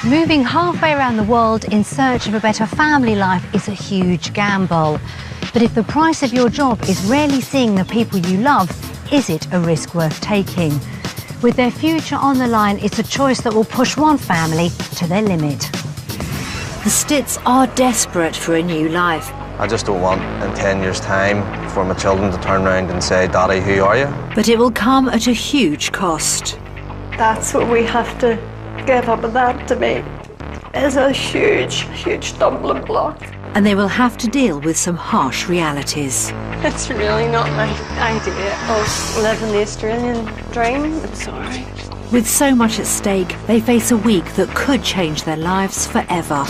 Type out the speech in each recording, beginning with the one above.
Moving halfway around the world in search of a better family life is a huge gamble. But if the price of your job is rarely seeing the people you love, is it a risk worth taking? With their future on the line, it's a choice that will push one family to their limit. The Stitts are desperate for a new life. I just don't want, in 10 years' time, for my children to turn around and say, "Daddy, who are you?" But it will come at a huge cost. That's what we have to give up, and that to me is a huge, huge stumbling block. And they will have to deal with some harsh realities. It's really not my idea of living the Australian dream. I'm sorry. With so much at stake, they face a week that could change their lives forever.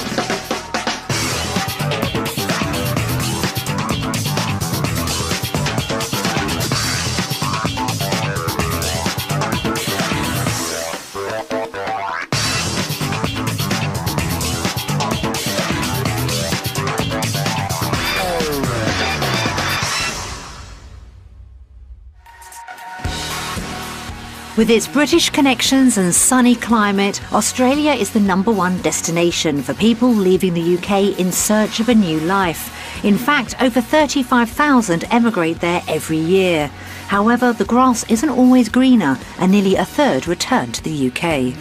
With its British connections and sunny climate, Australia is the #1 destination for people leaving the UK in search of a new life. In fact, over 35,000 emigrate there every year. However, the grass isn't always greener, and nearly a third return to the UK.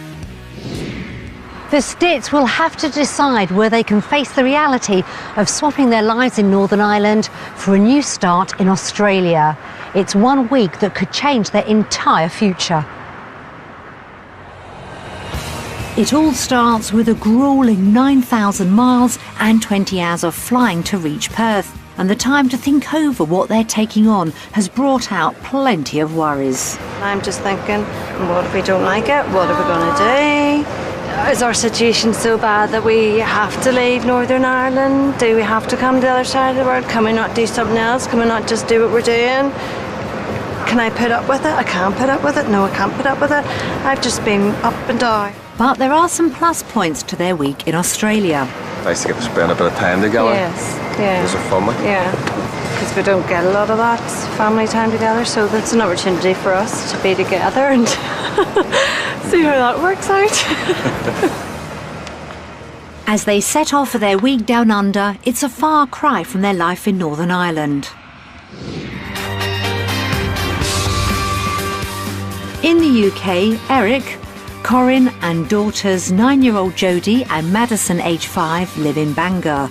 The Stitts will have to decide where they can face the reality of swapping their lives in Northern Ireland for a new start in Australia. It's 1 week that could change their entire future. It all starts with a gruelling 9,000 miles and 20 hours of flying to reach Perth. And the time to think over what they're taking on has brought out plenty of worries. I'm just thinking, what if we don't like it? What are we going to do? Is our situation so bad that we have to leave Northern Ireland? Do we have to come to the other side of the world? Can we not do something else? Can we not just do what we're doing? Can I put up with it? I can't put up with it. No, I can't put up with it. I've just been up and down. But there are some plus points to their week in Australia. Nice to get to spend a bit of time together. Yes, yeah. Is it fun? Yeah, because we don't get a lot of that family time together, so that's an opportunity for us to be together and see how that works out. As they set off for their week down under, it's a far cry from their life in Northern Ireland. In the UK, Eric, Corinne and daughters 9-year-old Jodie and Madison, age 5, live in Bangor.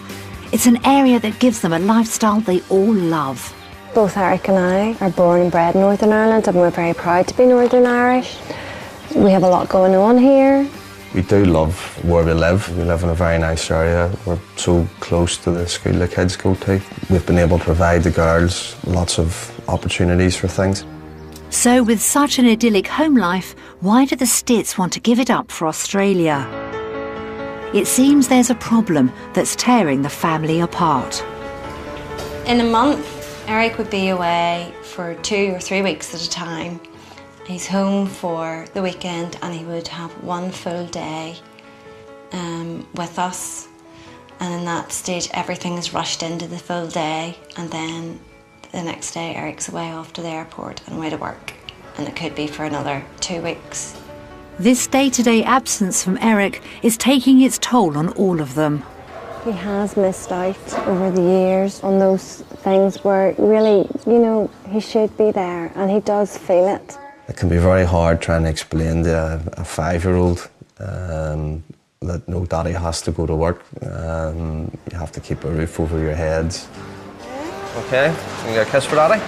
It's an area that gives them a lifestyle they all love. Both Eric and I are born and bred in Northern Ireland, and we're very proud to be Northern Irish. We have a lot going on here. We do love where we live. We live in a very nice area. We're so close to the school the kids go to. We've been able to provide the girls lots of opportunities for things. So with such an idyllic home life, why do the Stitts want to give it up for Australia? It seems there's a problem that's tearing the family apart. In a month, Eric would be away for 2 or 3 weeks at a time. He's home for the weekend and he would have 1 full day with us. And in that stage, everything is rushed into the full day, and then the next day Eric's away off to the airport and away to work. And it could be for another 2 weeks. This day-to-day absence from Eric is taking its toll on all of them. He has missed out over the years on those things where really, you know, he should be there, and he does feel it. It can be very hard trying to explain to a 5-year-old that no, daddy has to go to work. You have to keep a roof over your heads. Okay, you get a kiss for daddy?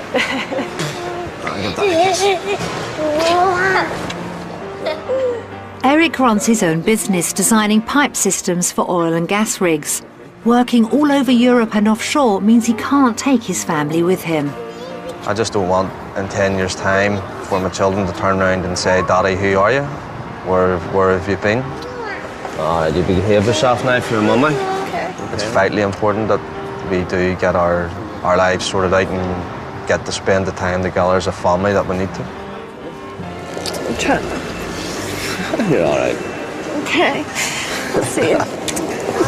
I'll give daddy a kiss. Eric runs his own business designing pipe systems for oil and gas rigs. Working all over Europe and offshore means he can't take his family with him. I just don't want, in 10 years' time, for my children to turn around and say, "Daddy, who are you? Where have you been?" Alright, you behave yourself now for your mummy. Okay. It's vitally important that we do get our lives sorted out and get to spend the time together as a family that we need to. I'm trying. You're alright. Okay. See you.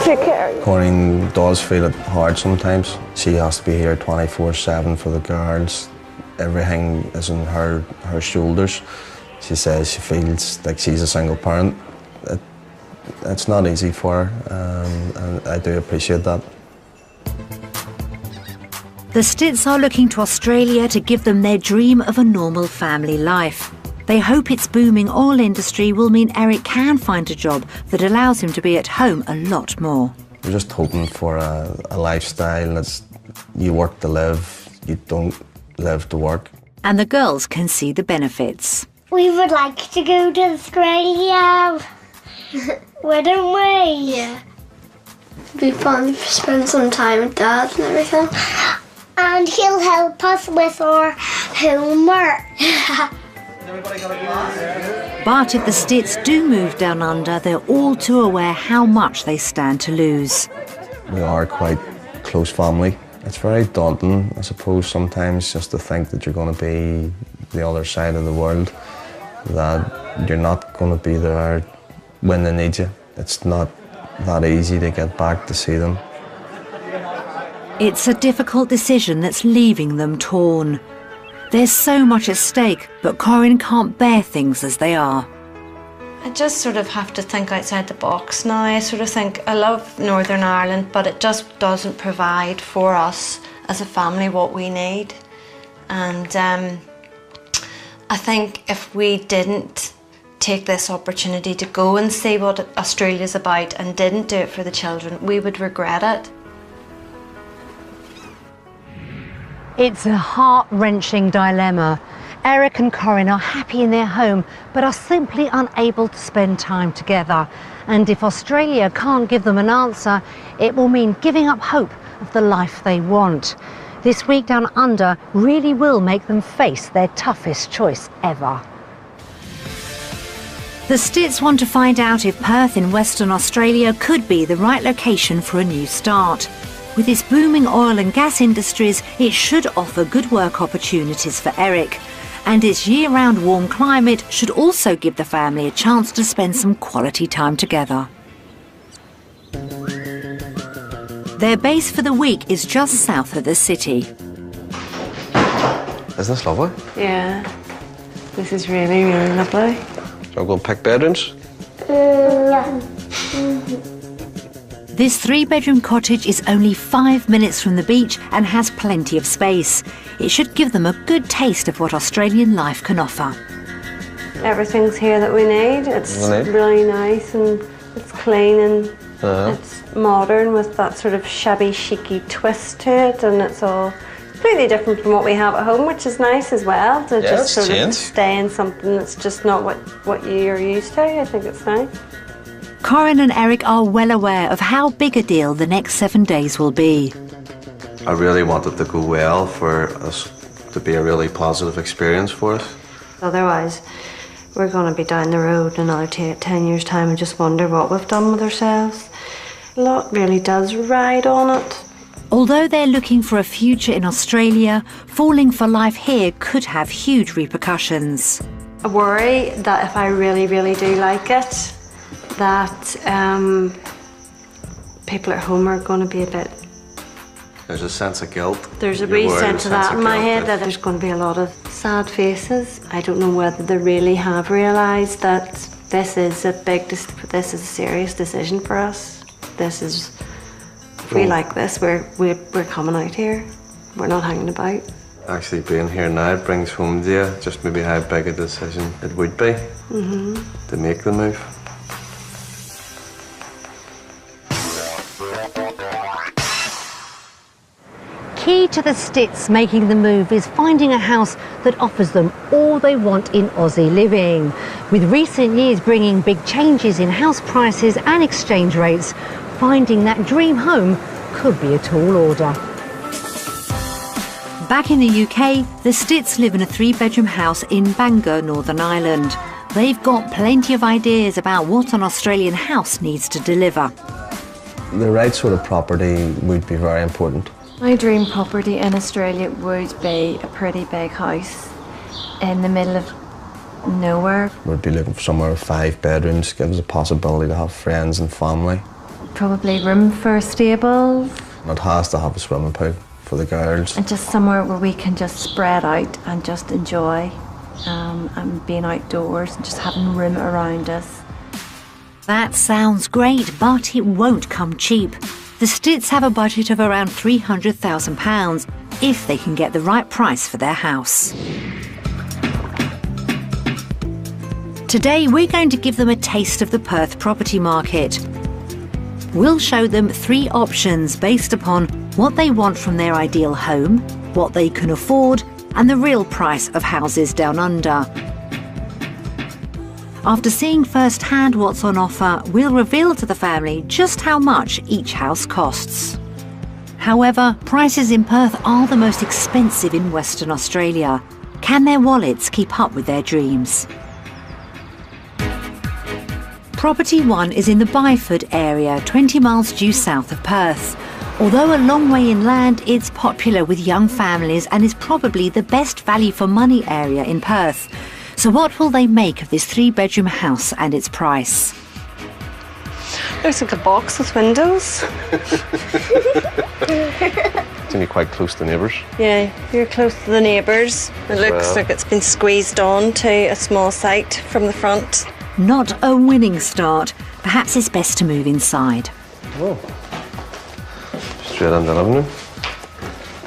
Take care. Corinne does feel it hard sometimes. She has to be here 24/7 for the girls. Everything is on her shoulders. She says she feels like she's a single parent. it's not easy for her, and I do appreciate that. The Stitts are looking to Australia to give them their dream of a normal family life. They hope its booming oil industry will mean Eric can find a job that allows him to be at home a lot more. We're just hoping for a lifestyle that's you work to live, you don't live to work. And the girls can see the benefits. We would like to go to Australia, wouldn't we? Yeah. It'd be fun to spend some time with Dad and everything. And he'll help us with our homework. But if the Stitts do move down under, they're all too aware how much they stand to lose. We are quite close family. It's very daunting, I suppose, sometimes just to think that you're going to be the other side of the world, that you're not going to be there when they need you. It's not that easy to get back to see them. It's a difficult decision that's leaving them torn. There's so much at stake, but Corinne can't bear things as they are. I just sort of have to think outside the box now. I sort of think I love Northern Ireland, but it just doesn't provide for us as a family what we need. And I think if we didn't take this opportunity to go and see what Australia's about and didn't do it for the children, we would regret it. It's a heart-wrenching dilemma. Eric and Corinne are happy in their home, but are simply unable to spend time together. And if Australia can't give them an answer, it will mean giving up hope of the life they want. This week down under really will make them face their toughest choice ever. The Stitts want to find out if Perth in Western Australia could be the right location for a new start. With its booming oil and gas industries, it should offer good work opportunities for Eric. And its year-round warm climate should also give the family a chance to spend some quality time together. Their base for the week is just south of the city. Isn't this lovely? Yeah, this is really, really lovely. So I'm going to pick bedrooms? Yeah. This three-bedroom cottage is only 5 minutes from the beach and has plenty of space. It should give them a good taste of what Australian life can offer. Everything's here that we need. It's really nice and it's clean and it's modern with that sort of shabby chicy twist to it, and it's all completely different from what we have at home, which is nice as well, to just sort of stay in something that's just not what you're used to. I think it's nice. Corinne and Eric are well aware of how big a deal the next 7 days will be. I really want it to go well, for us to be a really positive experience for us. Otherwise, we're going to be down the road in another 10 years' time and just wonder what we've done with ourselves. A lot really does ride on it. Although they're looking for a future in Australia, falling for life here could have huge repercussions. I worry that if I really, really do like it, that people at home are going to be a bit... There's a sense of guilt. There's a wee sense of that in my head, that there's going to be a lot of sad faces. I don't know whether they really have realised that this is a serious decision for us. If we like this, we're coming out here. We're not hanging about. Actually being here now brings home to you just maybe how big a decision it would be to make the move. Key to the Stitts making the move is finding a house that offers them all they want in Aussie living. With recent years bringing big changes in house prices and exchange rates, finding that dream home could be a tall order. Back in the UK, the Stitts live in a 3-bedroom house in Bangor, Northern Ireland. They've got plenty of ideas about what an Australian house needs to deliver. The right sort of property would be very important. My dream property in Australia would be a pretty big house in the middle of nowhere. We'd be looking for somewhere with 5 bedrooms, gives us a possibility to have friends and family. Probably room for stables. It has to have a swimming pool for the girls. And just somewhere where we can just spread out and just enjoy and being outdoors and just having room around us. That sounds great, but it won't come cheap. The Stitts have a budget of around £300,000 if they can get the right price for their house. Today we're going to give them a taste of the Perth property market. We'll show them 3 options based upon what they want from their ideal home, what they can afford, and the real price of houses down under. After seeing firsthand what's on offer, we'll reveal to the family just how much each house costs. However, prices in Perth are the most expensive in Western Australia. Can their wallets keep up with their dreams? Property 1 is in the Byford area, 20 miles due south of Perth. Although a long way inland, it's popular with young families and is probably the best value for money area in Perth. So what will they make of this 3-bedroom house and its price? Looks like a box with windows. It's going to be quite close to neighbours. Yeah, you're close to the neighbours. It looks like it's been squeezed on to a small site from the front. Not a winning start. Perhaps it's best to move inside. Oh. Straight into the living room.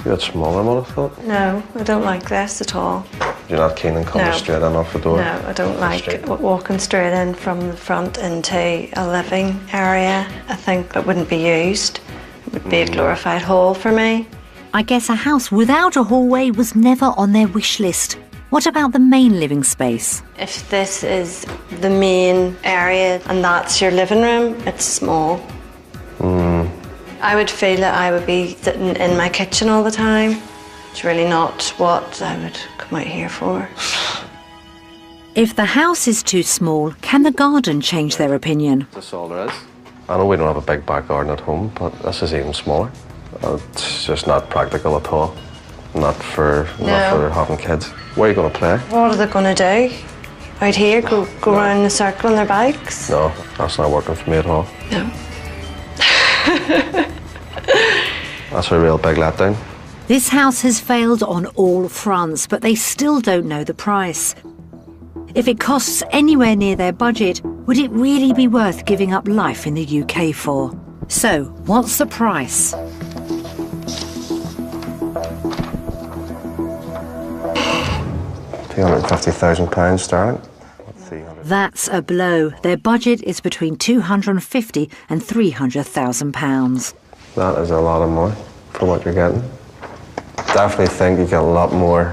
You're a bit smaller than what I thought. No, I don't like this at all. You're not keen on coming straight in off the door? No, I don't like walking straight in from the front into a living area. I think it wouldn't be used. It would be a glorified hall for me. I guess a house without a hallway was never on their wish list. What about the main living space? If this is the main area and that's your living room, it's small. I would feel that I would be sitting in my kitchen all the time. It's really not what I would come out here for. If the house is too small, can the garden change their opinion? That's all there is. I know we don't have a big back garden at home, but this is even smaller. It's just not practical at all. Not for having kids. Where are you going to play? What are they going to do? Out here, go around in a circle on their bikes? No, that's not working for me at all. No. That's a real big letdown. This house has failed on all fronts, but they still don't know the price. If it costs anywhere near their budget, would it really be worth giving up life in the UK for? So, what's the price? £350,000 sterling. That's a blow. Their budget is between £250,000 and £300,000. That is a lot of money for what you're getting. Definitely think you get a lot more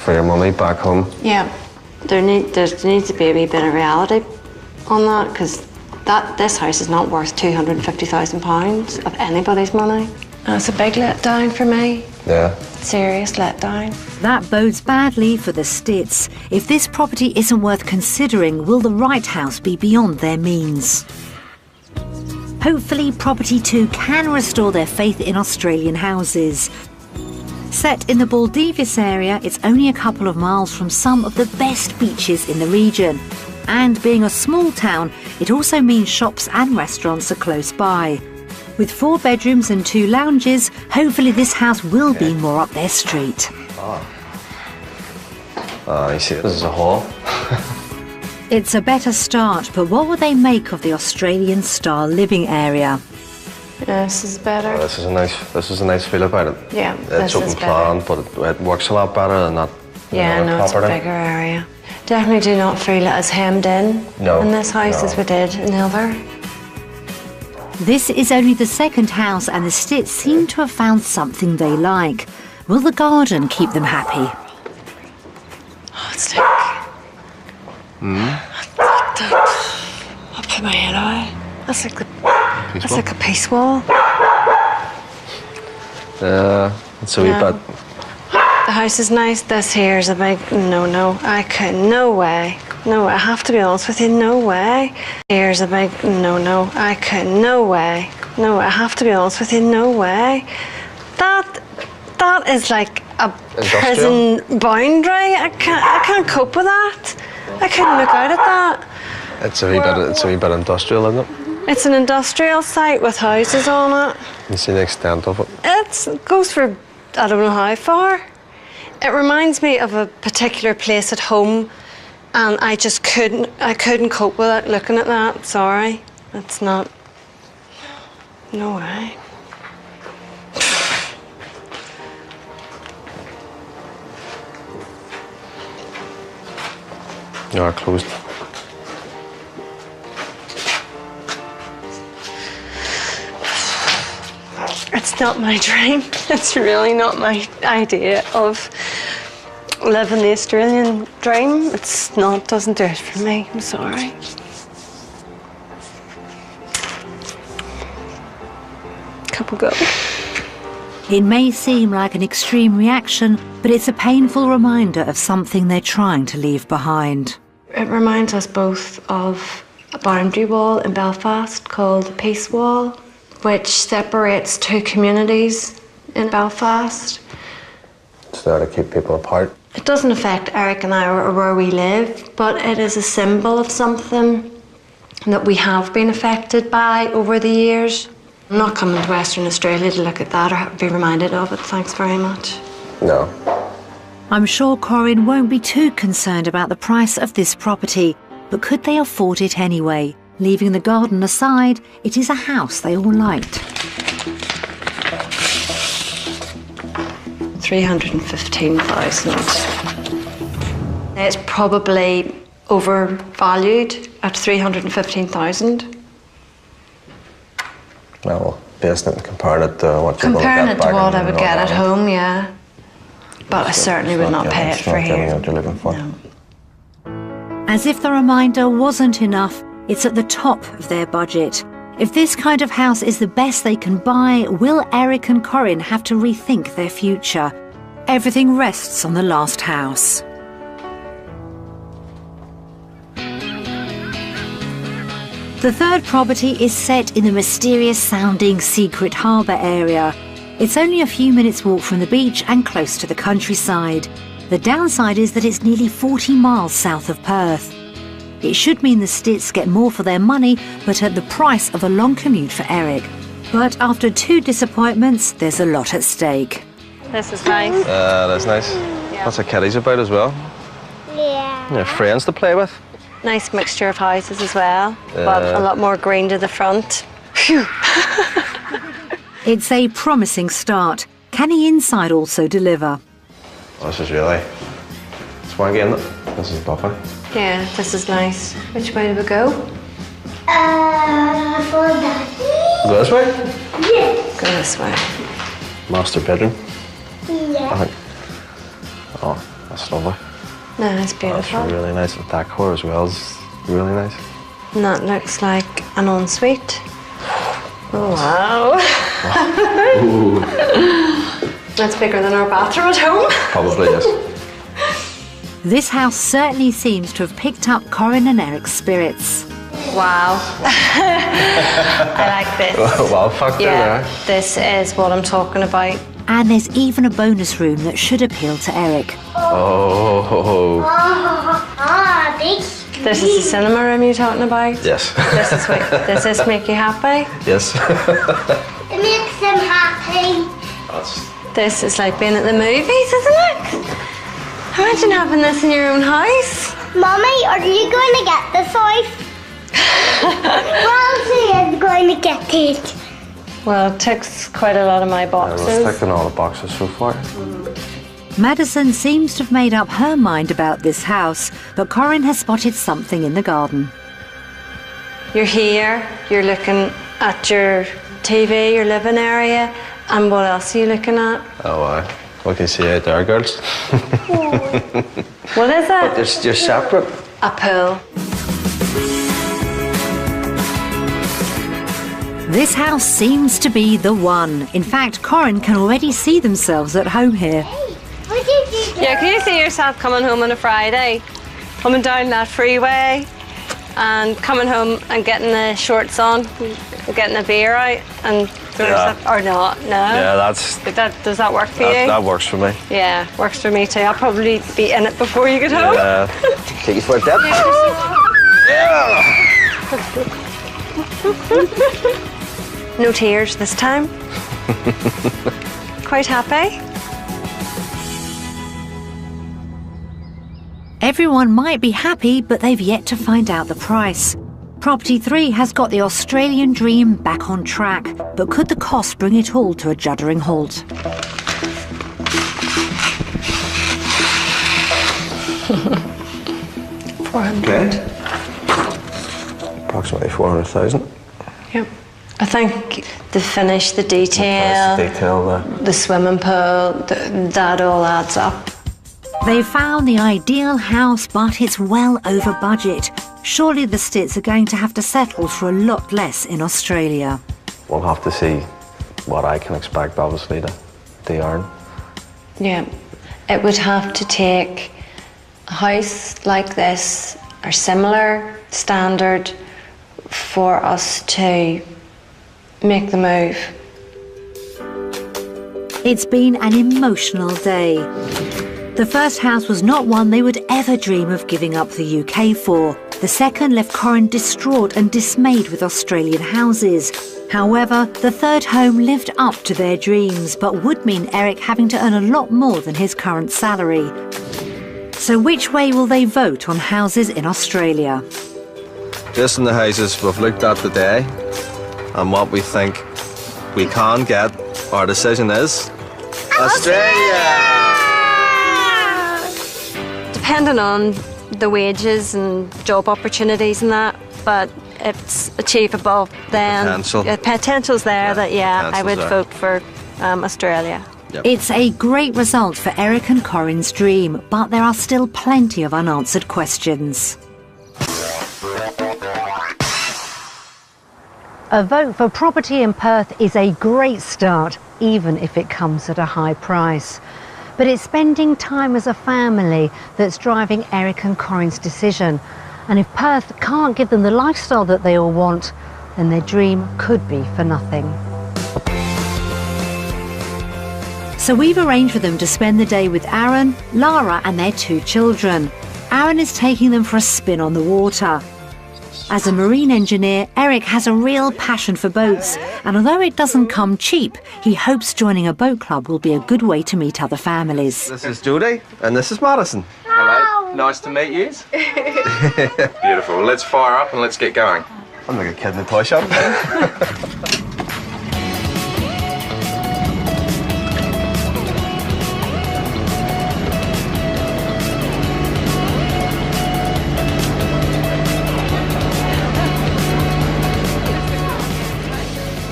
for your money back home. Yeah, there needs to be a wee bit of reality on that, because this house is not worth £250,000 of anybody's money. And it's a big letdown for me. Yeah. Serious letdown. That bodes badly for the Stitts. If this property isn't worth considering, will the right house be beyond their means? Hopefully, Property 2 can restore their faith in Australian houses. Set in the Baldivis area, it's only a couple of miles from some of the best beaches in the region. And being a small town, it also means shops and restaurants are close by. With 4 bedrooms and 2 lounges, hopefully this house will be more up their street. You see, this is a hall. It's a better start, but what will they make of the Australian style living area? Yeah, this is better. This is a nice feel about it. Yeah, it's open plan, but it works a lot better than that. Yeah, no, it's a bigger area. Definitely do not feel it as hemmed in this house as we did in the other. This is only the second house, and the Stitts seem to have found something they like. Will the garden keep them happy? Oh, it's like... I'll put my head away. That's like a peace wall. It's a wee bit. The house is nice. This here is a big no. I can no way. No, I have to be honest with you. No way. Here's a big no. I can no way. No, I have to be honest with you. No way. That is like a prison boundary. I can't cope with that. I couldn't look out at that. It's a wee bit industrial, isn't it? It's an industrial site with houses on it. You see the extent of it. It goes for I don't know how far. It reminds me of a particular place at home, And I just couldn't cope with it looking at that. Sorry. It's not. No way. You are closed. It's not my dream. It's really not my idea of living the Australian dream. It's not, doesn't do it for me. I'm sorry. Couple go. It may seem like an extreme reaction, but it's a painful reminder of something they're trying to leave behind. It reminds us both of a boundary wall in Belfast called the Peace Wall, which separates two communities in Belfast. It's there to keep people apart. It doesn't affect Eric and I or where we live, but it is a symbol of something that we have been affected by over the years. I'm not coming to Western Australia to look at that or be reminded of it. Thanks very much. No. I'm sure Corinne won't be too concerned about the price of this property, but could they afford it anyway? Leaving the garden aside, it is a house they all liked. 315,000. It's probably overvalued at 315,000. Well, based on comparing it to what you're Comparing going it to get to back what I in would get at Northern home, yeah. But I certainly would not pay it for It's not here. what you're looking for. No. As if the reminder wasn't enough, it's at the top of their budget. If this kind of house is the best they can buy, will Eric and Corinne have to rethink their future? Everything rests on the last house. The third property is set in the mysterious-sounding Secret Harbour area. It's only a few minutes' walk from the beach and close to the countryside. The downside is that it's nearly 40 miles south of Perth. It should mean the Stitts get more for their money, but at the price of a long commute for Eric. But after 2 disappointments, there's a lot at stake. This is nice. That's nice. Lots of kiddies about as well. Yeah. You have friends to play with. Nice mixture of houses as well, but a lot more green to the front. Phew. It's a promising start. Can the inside also deliver? This is really swanky, isn't it? This is lovely. Yeah, this is nice. Which way do we go? For that. Go this way? Yes. Go this way. Master bedroom. Yeah. I think. Oh, that's lovely. No, it's That's beautiful. really nice. The decor as well is really nice. And that looks like an ensuite. Oh, wow. That's bigger than our bathroom at home. Probably, yes. This house certainly seems to have picked up Corinne and Eric's spirits. Wow. I like this. Wow factor Yeah, there. this is what I'm talking about. And there's even a bonus room that should appeal to Eric. Oh, Big. This is the cinema room you're talking about? yes. Does this make you happy? Yes. It makes them happy. This is like being at the movies, isn't it? Imagine having this in your own house. Mommy, are you going to get this house? Rosie is going to get it. Well, it ticks quite a lot of my I was boxes. ticking all the boxes so far. Madison seems to have made up her mind about this house, but Corinne has spotted something in the garden. You're here, you're looking at your TV, your living area, and what else are you looking at? Oh, what can you see out there, girls? What is it? You're separate. A pool. This house seems to be the one. In fact, Corinne can already see themselves at home here. What did you do? Yeah, can you see yourself coming home on a Friday, coming down that freeway and coming home and getting the shorts on, getting a beer out and throwing Yeah. yourself, or not? No? Yeah, Does that work for you? that works for me. Yeah, works for me too. I'll probably be in it before you get home. Take you for a dip. No tears this time. Quite happy. Everyone might be happy, but they've yet to find out the price. Property 3 has got the Australian dream back on track, but could the cost bring it all to a juddering halt? Okay. Approximately 400,000. Yep. I think the finish, the detail, the swimming pool, that all adds up. They've found the ideal house, but it's well over budget. Surely the Stitts are going to have to settle for a lot less in Australia. We'll have to see what I can expect, obviously, to earn. Yeah. It would have to take a house like this, or similar standard, for us to make the move. It's been an emotional day. The first house was not one they would ever dream of giving up the UK for. The second left Corin distraught and dismayed with Australian houses. However, the third home lived up to their dreams, but would mean Eric having to earn a lot more than his current salary. So which way will they vote on houses in Australia? Just in the houses we've looked at today and what we think we can get, our decision is Australia! Depending on the wages and job opportunities and that, but if it's achievable, then potential's there, I would vote for Australia. Yep. It's a great result for Eric and Corin's dream, but there are still plenty of unanswered questions. A vote for property in Perth is a great start, even if it comes at a high price. But it's spending time as a family that's driving Eric and Corin's decision. And if Perth can't give them the lifestyle that they all want, then their dream could be for nothing. So we've arranged for them to spend the day with Aaron, Lara and their 2 children. Aaron is taking them for a spin on the water. As a marine engineer, Eric has a real passion for boats, and although it doesn't come cheap, he hopes joining a boat club will be a good way to meet other families. This is Judy, and this is Madison. Hello, nice to meet you. Beautiful, let's fire up and let's get going. I'm like a kid in a toy shop.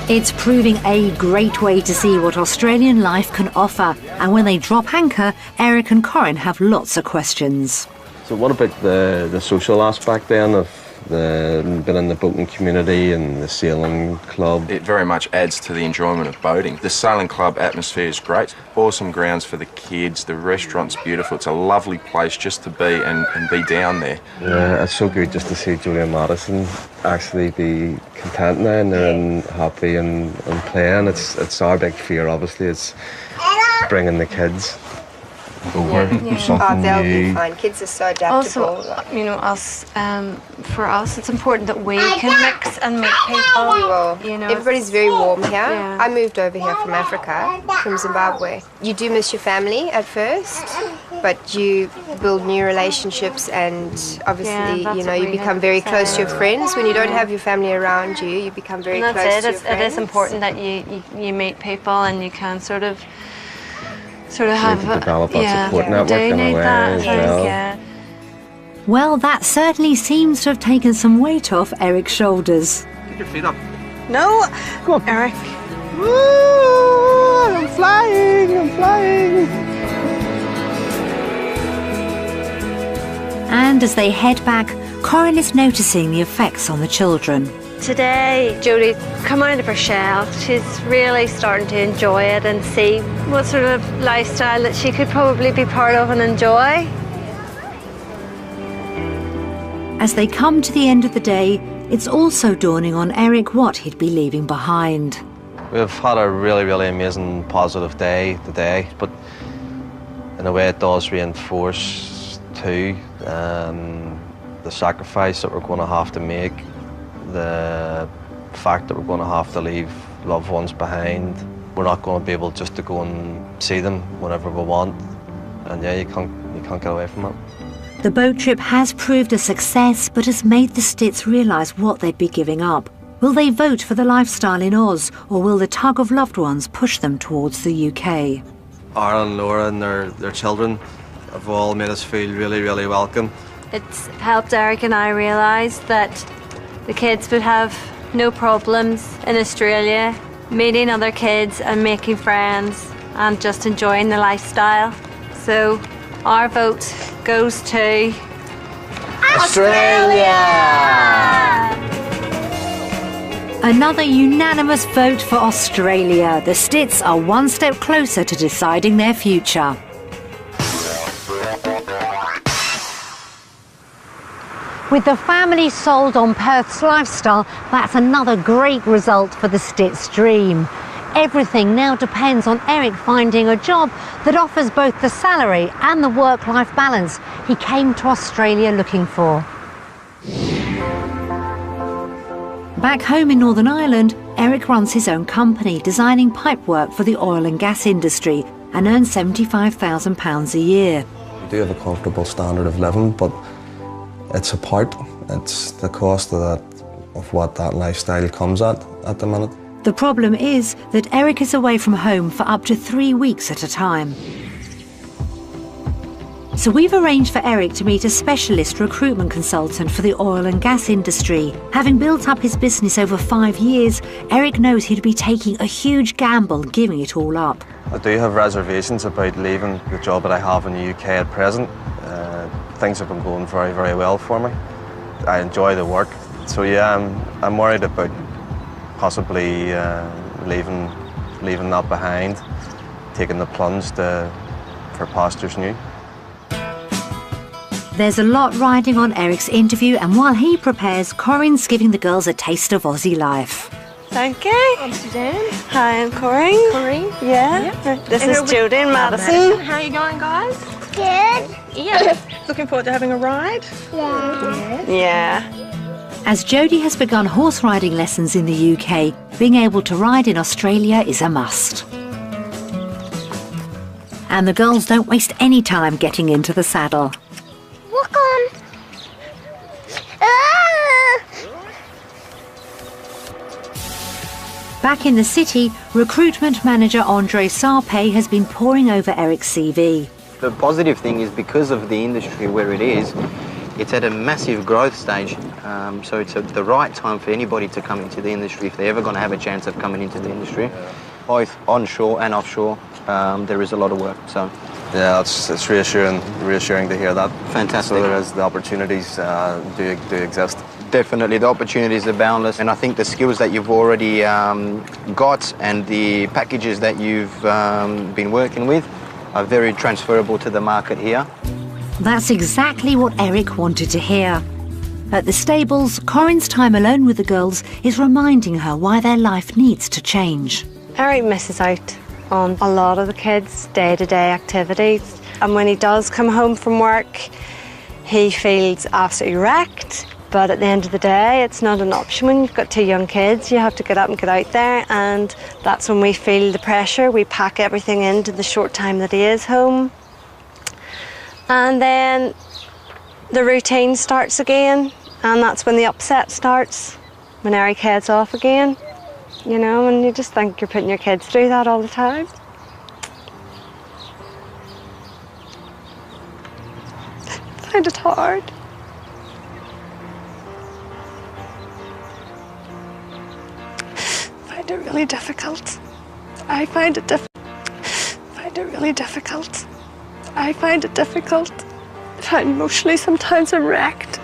It's proving a great way to see what Australian life can offer. And when they drop anchor, Eric and Corin have lots of questions. So what about the social aspect then of being in the boating community and the sailing club? It very much adds to the enjoyment of boating. The sailing club atmosphere is great. Awesome grounds for the kids. The restaurant's beautiful. It's a lovely place just to be and be down there. Yeah, it's so good just to see Julie and Madison actually be content now and they're happy and playing. It's our big fear, obviously. It's bringing the kids over. Something they'll new. be fine. Kids are so adaptable. Also, you know, for us, it's important that we can mix and meet people. We will. You know, everybody's very warm here. Yeah. I moved over here from Africa, from Zimbabwe. You do miss your family at first, but you build new relationships, and obviously, you know, you become very close to your friends. When you don't have your family around you, you become very close to your friends. It is important that you meet people and you can sort of have develop that support network in a way as well. Well, that certainly seems to have taken some weight off Eric's shoulders. Get your feet up. No, Come on, Eric. Woo, I'm flying. And as they head back, Corin is noticing the effects on the children. Today, Jodie's come out of her shell. She's really starting to enjoy it and see what sort of lifestyle that she could probably be part of and enjoy. As they come to the end of the day, it's also dawning on Eric what he'd be leaving behind. We've had a really, really amazing, positive day today, but in a way it does reinforce too the sacrifice that we're going to have to make, the fact that we're going to have to leave loved ones behind. We're not going to be able just to go and see them whenever we want, and yeah, you can't get away from it. The boat trip has proved a success, but has made the Stitts realise what they'd be giving up. Will they vote for the lifestyle in Oz, or will the tug of loved ones push them towards the UK? Aaron, Laura and their children have all made us feel really, really welcome. It's helped Eric and I realise that the kids would have no problems in Australia, meeting other kids and making friends and just enjoying the lifestyle. So our vote goes to Australia! Another unanimous vote for Australia. The Stitts are one step closer to deciding their future. With the family sold on Perth's lifestyle, that's another great result for the Stitts' dream. Everything now depends on Eric finding a job that offers both the salary and the work-life balance he came to Australia looking for. Back home in Northern Ireland, Eric runs his own company, designing pipework for the oil and gas industry, and earns £75,000 a year. We do have a comfortable standard of living, but it's a part. It's the cost of what that lifestyle comes at the minute. The problem is that Eric is away from home for up to 3 weeks at a time. So we've arranged for Eric to meet a specialist recruitment consultant for the oil and gas industry. Having built up his business over 5 years, Eric knows he'd be taking a huge gamble giving it all up. I do have reservations about leaving the job that I have in the UK at present. Things have been going very, very well for me. I enjoy the work. So yeah, I'm worried about possibly leaving that behind, taking the plunge for pastures new. There's a lot riding on Eric's interview, and while he prepares, Corinne's giving the girls a taste of Aussie life. Thank you. I'm Suzanne. Hi, I'm Corinne. Corinne. Yeah. This is Jodie and Madison. How are you going, guys? Good. Yeah. Looking forward to having a ride? Yeah. As Jodie has begun horse riding lessons in the UK, being able to ride in Australia is a must. And the girls don't waste any time getting into the saddle. Walk on. Ah! Back in the city, recruitment manager Andre Sarpe has been poring over Eric's CV. The positive thing is because of the industry where it is, it's at a massive growth stage. So it's the right time for anybody to come into the industry if they're ever going to have a chance of coming into the industry. Both onshore and offshore, there is a lot of work. So yeah, it's reassuring to hear that. Fantastic. So there is the opportunities do exist. Definitely, the opportunities are boundless, and I think the skills that you've already got and the packages that you've been working with are very transferable to the market here. That's exactly what Eric wanted to hear. At the stables, Corinne's time alone with the girls is reminding her why their life needs to change. Eric misses out on a lot of the kids' day-to-day activities. And when he does come home from work, he feels absolutely wrecked. But at the end of the day, it's not an option. When you've got 2 young kids, you have to get up and get out there, and that's when we feel the pressure. We pack everything into the short time that he is home. And then the routine starts again, and that's when the upset starts, when Eric heads off again. You know, and you just think you're putting your kids through that all the time. I find it hard. I find it really difficult. I find it difficult. I find emotionally sometimes I'm wrecked.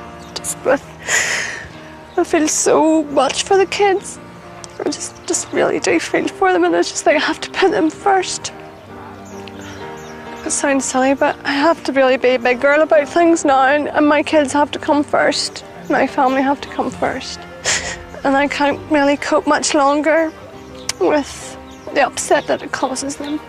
I feel so much for the kids. I just really do feel for them, and I just think I have to put them first. It sounds silly, but I have to really be a big girl about things now, and my kids have to come first. My family have to come first. And I can't really cope much longer with the upset that it causes them.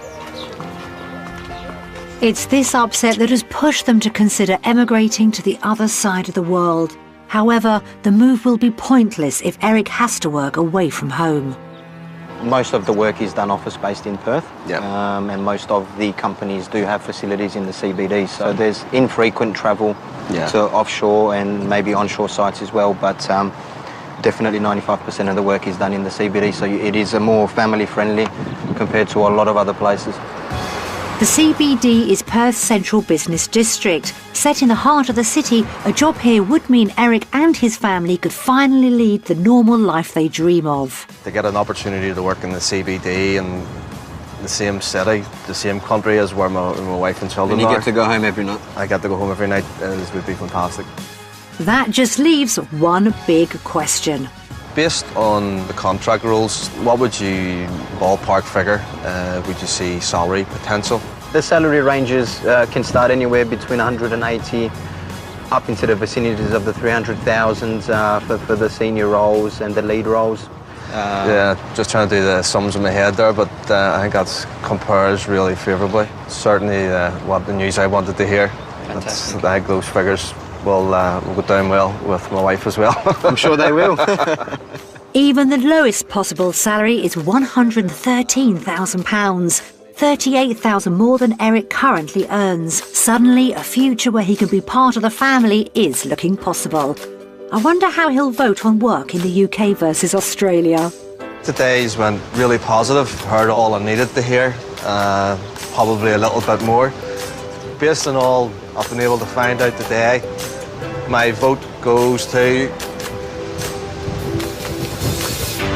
It's this upset that has pushed them to consider emigrating to the other side of the world. However, the move will be pointless if Eric has to work away from home. most of the work is done office-based in Perth, Yeah. and most of the companies do have facilities in the CBD, so there's infrequent travel to offshore and maybe onshore sites as well, but definitely 95% of the work is done in the CBD, so it is a more family-friendly compared to a lot of other places. The CBD is Perth's central business district. Set in the heart of the city, a job here would mean Eric and his family could finally lead the normal life they dream of. To get an opportunity to work in the CBD and the same city, the same country as where my wife and children And you are. get to go home every night. I get to go home every night. This would be fantastic. That just leaves one big question. Based on the contract rules, what would you ballpark figure would you see salary potential? The salary ranges can start anywhere between 180 up into the vicinities of the 300,000 for the senior roles and the lead roles. Yeah, just trying to do the sums in my head there, but I think that compares really favourably. Certainly what the news I wanted to hear. Fantastic. I think those figures will go down well with my wife as well. I'm sure they will. Even the lowest possible salary is £113,000, 38,000 more than Eric currently earns. Suddenly, a future where he can be part of the family is looking possible. I wonder how he'll vote on work in the UK versus Australia. Today's went really positive. Heard all I needed to hear, probably a little bit more. Based on all I've been able to find out today, my vote goes to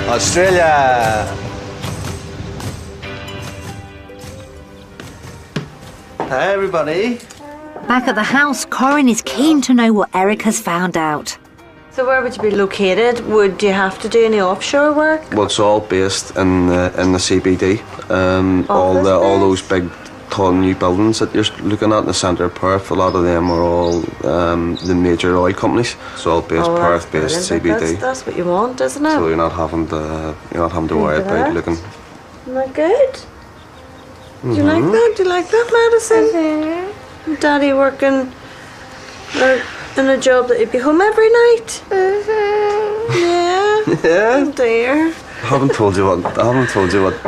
Australia. Hi everybody. Back at the house, Corin is keen to know what Eric has found out. So where would you be located? Would you have to do any offshore work? Well, it's all based in the CBD. All those big tall new buildings that you're looking at in the centre of Perth, a lot of them are all the major oil companies. It's all based Perth-based CBD. That's what you want, isn't it? So you're not having to worry about looking. Isn't that good? Do you like that? Do you like that medicine? Daddy working in a job that you'd be home every night? Yeah. Yeah. Oh dear. I haven't told you what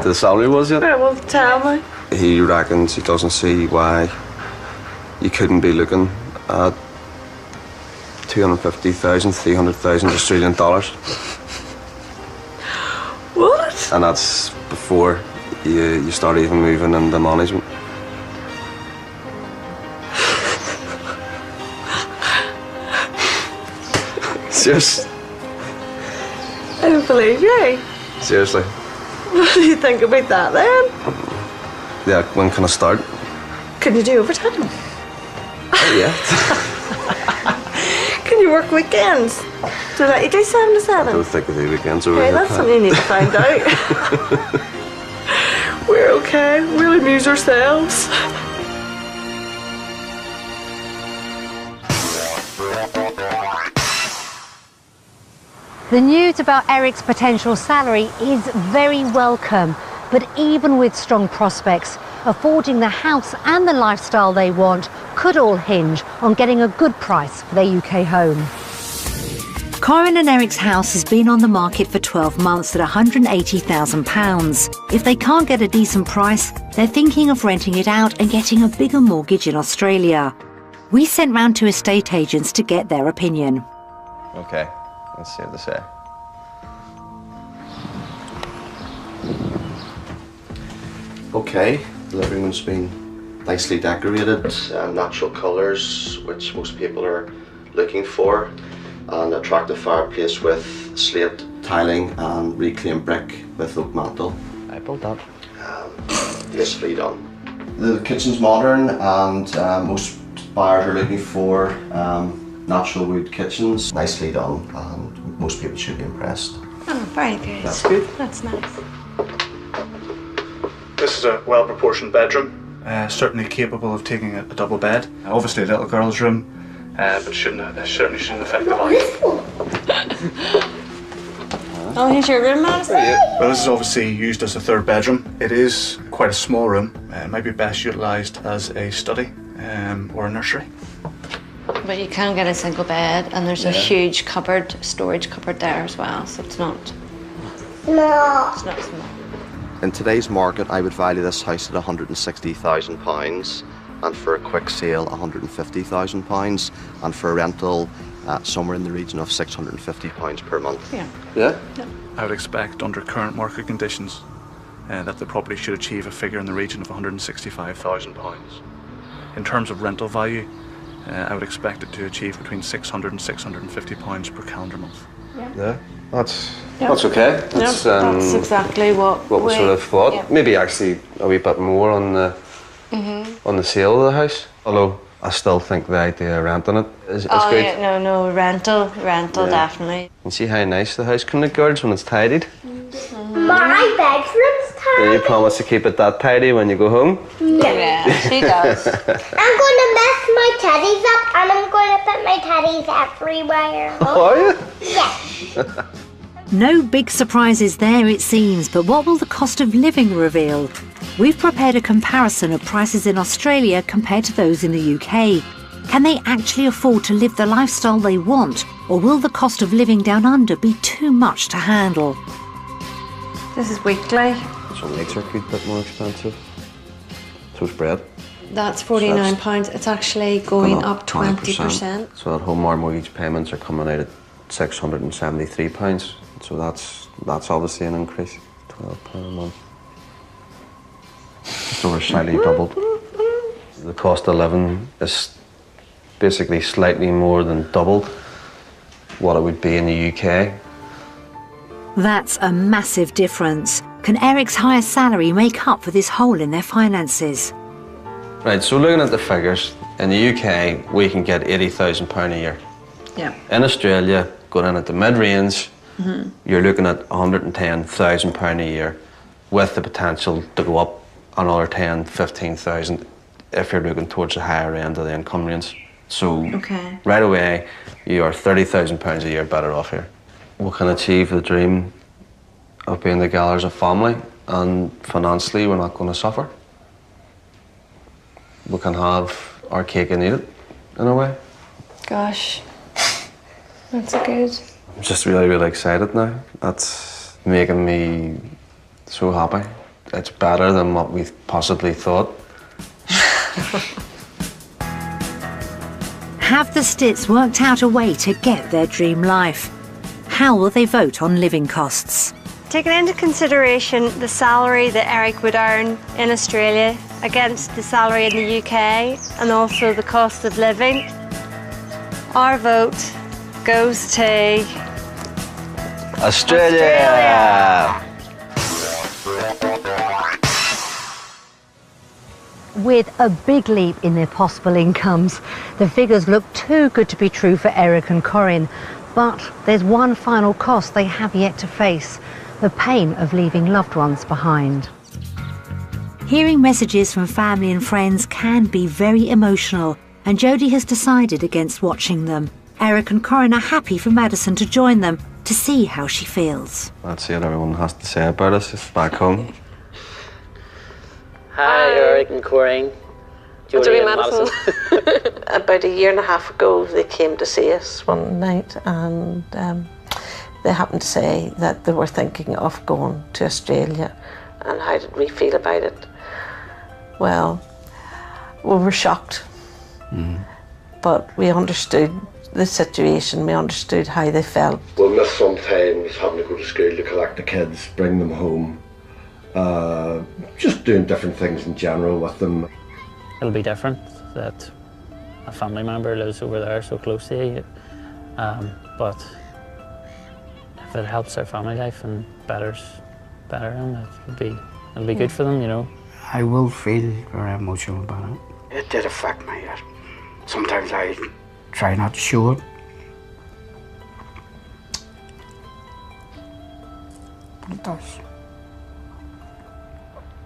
the salary was yet. Well, tell me. He reckons he doesn't see why you couldn't be looking at 250,000, 300,000 Australian dollars. What? And that's before you start even moving into management. Seriously. I don't believe you. Seriously. What do you think about that then? Yeah, when can I start? Can you do overtime? Oh, yeah. Can you work weekends? Do they let you do 7 to 7? I don't think I do weekends over Okay, here. that's something you need to find out. We're okay. We'll amuse ourselves. The news about Eric's potential salary is very welcome, but even with strong prospects, affording the house and the lifestyle they want could all hinge on getting a good price for their UK home. Corin and Eric's house has been on the market for 12 months at £180,000. If they can't get a decent price, they're thinking of renting it out and getting a bigger mortgage in Australia. We sent round to estate agents to get their opinion. Okay, let's see what they say. Okay, the living room's been nicely decorated, natural colours, which most people are looking for. An attractive fireplace with slate tiling and reclaimed brick with oak mantle. I built that. Tastefully done. The kitchen's modern and most buyers are looking for natural wood kitchens. Nicely done and most people should be impressed. Oh, very good. That's good. That's nice. This is a well-proportioned bedroom, certainly capable of taking a double bed. Obviously a little girl's room, but certainly shouldn't affect the life. Oh, here's your room, Madison. Well, this is obviously used as a third bedroom. It is quite a small room. It might be best utilised as a study or a nursery. But you can get a single bed, and there's a huge cupboard, storage cupboard there as well, so it's not small. It's not small. In today's market, I would value this house at £160,000, and for a quick sale, £150,000, and for a rental, somewhere in the region of £650 per month. Yeah? I would expect, under current market conditions, that the property should achieve a figure in the region of £165,000. In terms of rental value, I would expect it to achieve between £600 and £650 per calendar month. Yeah, that's okay. That's exactly what we sort of thought. Yeah. Maybe actually a wee bit more on the sale of the house. Although I still think the idea of renting it is good. Yeah, no, rental, definitely. And see how nice the house can look, girls, when it's tidied. My bedroom's Do you tiny. promise to keep it that tidy when you go home? Yeah, she does. I'm going to mess my teddies up and I'm going to put my teddies everywhere. Are you? Yes. No big surprises there, it seems, but what will the cost of living reveal? We've prepared a comparison of prices in Australia compared to those in the UK. Can they actually afford to live the lifestyle they want, or will the cost of living down under be too much to handle? This is weekly. Some eggs are a good bit more expensive. So's bread. That's £49. It's actually going up 20%. So at home, our mortgage payments are coming out at £673. So that's obviously an increase. £12 a month. Just over slightly doubled. The cost of living is basically slightly more than doubled what it would be in the UK. That's a massive difference. Can Eric's higher salary make up for this hole in their finances? Right, so looking at the figures, in the UK, we can get £80,000 a year. Yeah. In Australia, going in at the mid-range, you're looking at £110,000 a year, with the potential to go up another 10, 15,000 if you're looking towards the higher end of the income range. So right away, you are £30,000 a year better off here. We can achieve the dream of being together as a family, and financially we're not going to suffer. We can have our cake and eat it, in a way. Gosh, that's good. I'm just really, really excited now. That's making me so happy. It's better than what we possibly thought. Have the Stitts worked out a way to get their dream life? How will they vote on living costs? Taking into consideration the salary that Eric would earn in Australia against the salary in the UK and also the cost of living, our vote goes to Australia! With a big leap in their possible incomes, the figures look too good to be true for Eric and Corinne. But there's one final cost they have yet to face: the pain of leaving loved ones behind. Hearing messages from family and friends can be very emotional, and Jodie has decided against watching them. Eric and Corinne are happy for Madison to join them to see how she feels. That's it everyone has to say about us. It's back home. Hi, Eric and Corinne. Jodie and Madison. About a year and a half ago, they came to see us one night, and they happened to say that they were thinking of going to Australia. And how did we feel about it? Well, we were shocked, but we understood the situation, we understood how they felt. We'll miss sometimes having to go to school to collect the kids, bring them home, just doing different things in general with them. It'll be different that a family member lives over there so close to you, but if it helps their family life and better them, it'll be good for them, you know. I will feel very emotional about it. It did affect me. Sometimes I try not to show it. But it does.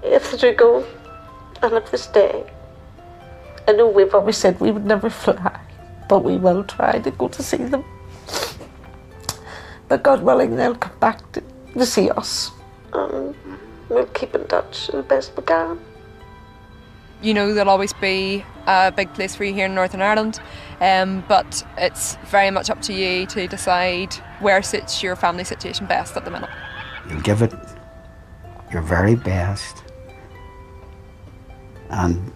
If they do go, and if they stay, I know we've always said we would never fly, but we will try to go to see them. But God willing, they'll come back to see us. We'll keep in touch the best we can. You know, there'll always be a big place for you here in Northern Ireland, but it's very much up to you to decide where suits your family situation best at the minute. You'll give it your very best. And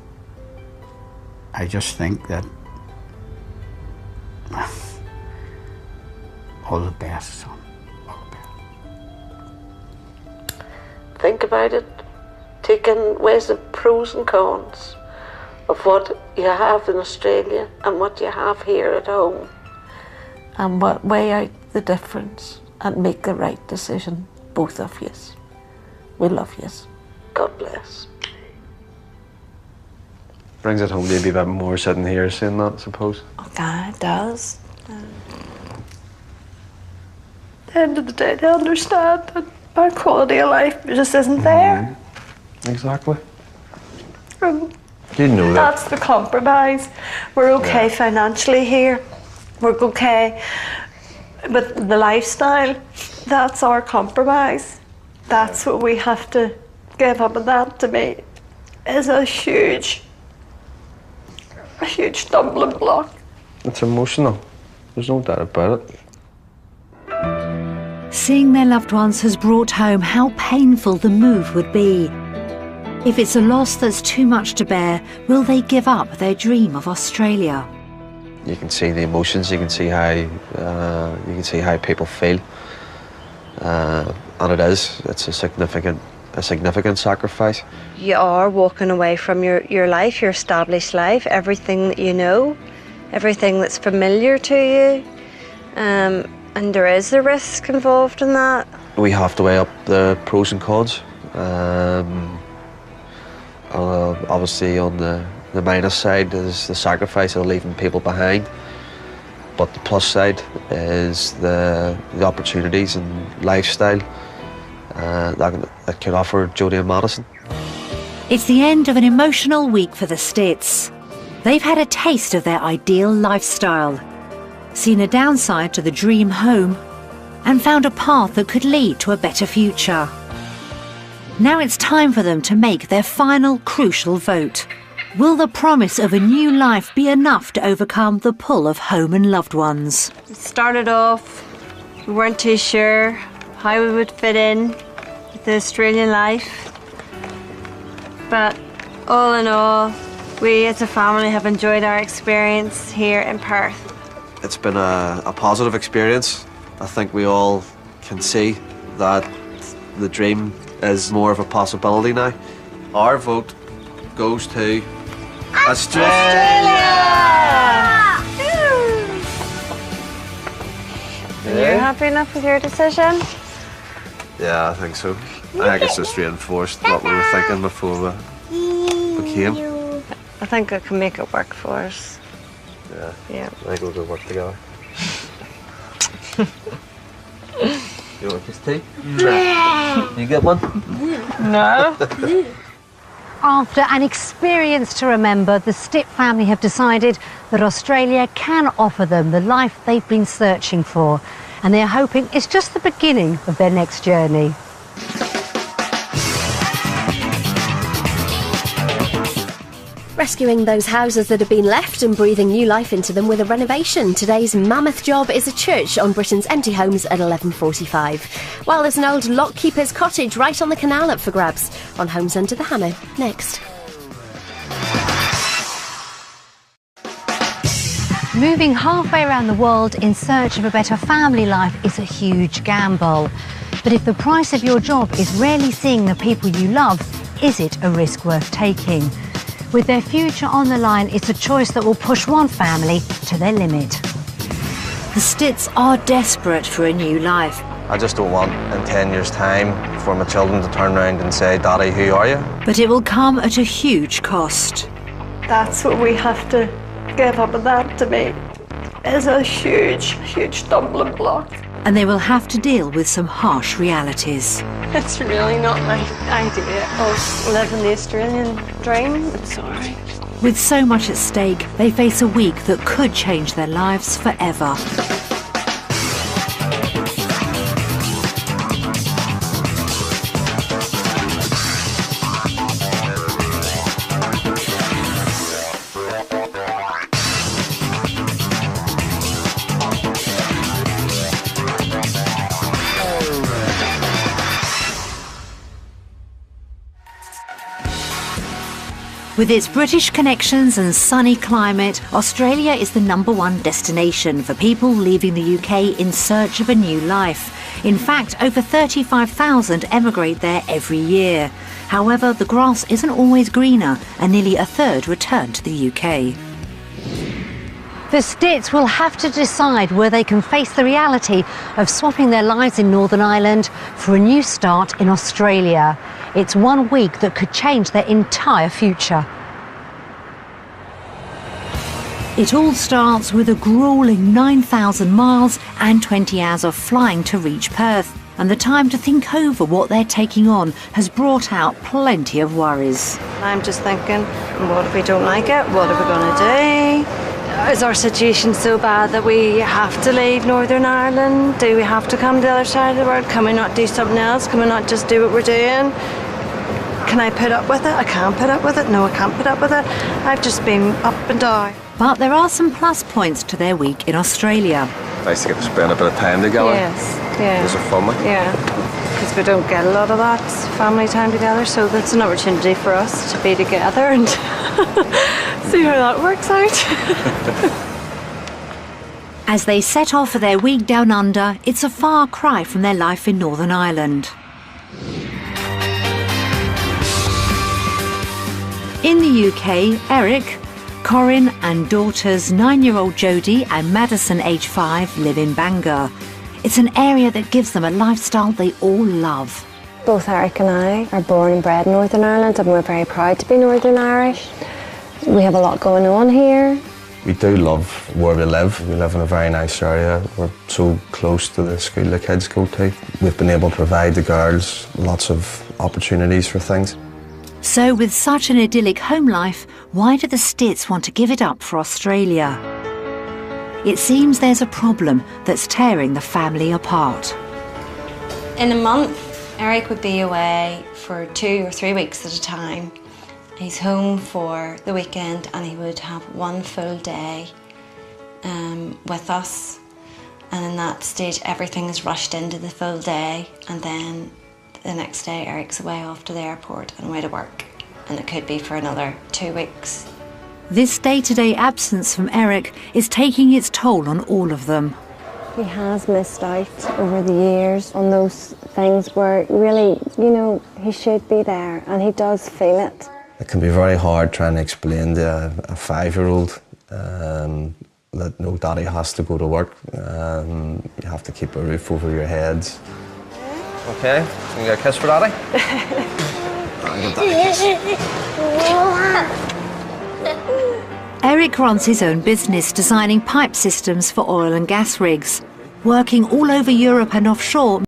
I just think that all the best, son. Think about it. Take in ways the pros and cons of what you have in Australia and what you have here at home, and weigh out the difference and make the right decision, both of yous. We love yous. God bless. Brings it home maybe a bit more sitting here saying that, I suppose. Okay, it does. At the end of the day, they understand that our quality of life just isn't there. Exactly. You know that. That's the compromise. We're okay financially here. We're okay, but the lifestyle, that's our compromise. That's what we have to give up, and that to me is a huge stumbling block. It's emotional. There's no doubt about it. Seeing their loved ones has brought home how painful the move would be. If it's a loss that's too much to bear, will they give up their dream of Australia? You can see the emotions. You can see how people feel, and it's a significant sacrifice. You are walking away from your life, your established life, everything that you know, everything that's familiar to you, and there is a risk involved in that. We have to weigh up the pros and cons. Obviously on the minus side is the sacrifice of leaving people behind, but the plus side is the opportunities and lifestyle that can offer Jodie and Madison. It's the end of an emotional week for the Stitts. They've had a taste of their ideal lifestyle, seen a downside to the dream home, and found a path that could lead to a better future. Now it's time for them to make their final crucial vote. Will the promise of a new life be enough to overcome the pull of home and loved ones? It started off, we weren't too sure how we would fit in with the Australian life, but all in all, we as a family have enjoyed our experience here in Perth. It's been a positive experience. I think we all can see that the dream is more of a possibility now. Our vote goes to Australia! And you're happy enough with your decision? Yeah, I think so. I think it's just reinforced what we were thinking before we came. I think I can make it work for us. Yeah. I think we'll go work together. You want this tea? You get one? No. After an experience to remember, the Stitt family have decided that Australia can offer them the life they've been searching for, and they're hoping it's just the beginning of their next journey. Rescuing those houses that have been left and breathing new life into them with a renovation. Today's mammoth job is a church on Britain's empty homes at 11:45. While there's an old lockkeeper's cottage right on the canal up for grabs. On Homes Under the Hammer, next. Moving halfway around the world in search of a better family life is a huge gamble. But if the price of your job is rarely seeing the people you love, is it a risk worth taking? With their future on the line, it's a choice that will push one family to their limit. The Stitts are desperate for a new life. I just don't want in 10 years' time for my children to turn around and say, "Daddy, who are you?" But it will come at a huge cost. That's what we have to give up, and that to me is a huge stumbling block. And they will have to deal with some harsh realities. It's really not my idea of living the Australian dream. I'm sorry. With so much at stake, they face a week that could change their lives forever. With its British connections and sunny climate, Australia is the #1 destination for people leaving the UK in search of a new life. In fact, over 35,000 emigrate there every year. However, the grass isn't always greener, and nearly a third return to the UK. The Stitts will have to decide where they can face the reality of swapping their lives in Northern Ireland for a new start in Australia. It's 1 week that could change their entire future. It all starts with a gruelling 9,000 miles and 20 hours of flying to reach Perth. And the time to think over what they're taking on has brought out plenty of worries. I'm just thinking, what if we don't like it? What are we going to do? Is our situation so bad that we have to leave Northern Ireland? Do we have to come to the other side of the world? Can we not do something else? Can we not just do what we're doing? Can I put up with it? I can't put up with it. No, I can't put up with it. I've just been up and down. But there are some plus points to their week in Australia. Nice to get to spend a bit of time together. Yes, yeah. Is it fun? Yeah, because we don't get a lot of that family time together, so that's an opportunity for us to be together and see how that works out. As they set off for their week down under, it's a far cry from their life in Northern Ireland. In the UK, Eric, Corinne and daughters 9-year-old Jodie and Madison, age 5, live in Bangor. It's an area that gives them a lifestyle they all love. Both Eric and I are born and bred in Northern Ireland, and we're very proud to be Northern Irish. We have a lot going on here. We do love where we live. We live in a very nice area. We're so close to the school the kids go to. We've been able to provide the girls lots of opportunities for things. So with such an idyllic home life, why do the Stitts want to give it up for Australia? It seems there's a problem that's tearing the family apart. In a month, Eric would be away for 2 or 3 weeks at a time. He's home for the weekend and he would have 1 full day with us. And in that stage, everything is rushed into the full day, and then the next day Eric's away off to the airport and away to work, and it could be for another 2 weeks. This day-to-day absence from Eric is taking its toll on all of them. He has missed out over the years on those things where really, you know, he should be there, and he does feel it. It can be very hard trying to explain to a 5-year-old that no, daddy has to go to work. You have to keep a roof over your heads. Okay, can you get a kiss for daddy? Eric runs his own business designing pipe systems for oil and gas rigs. Working all over Europe and offshore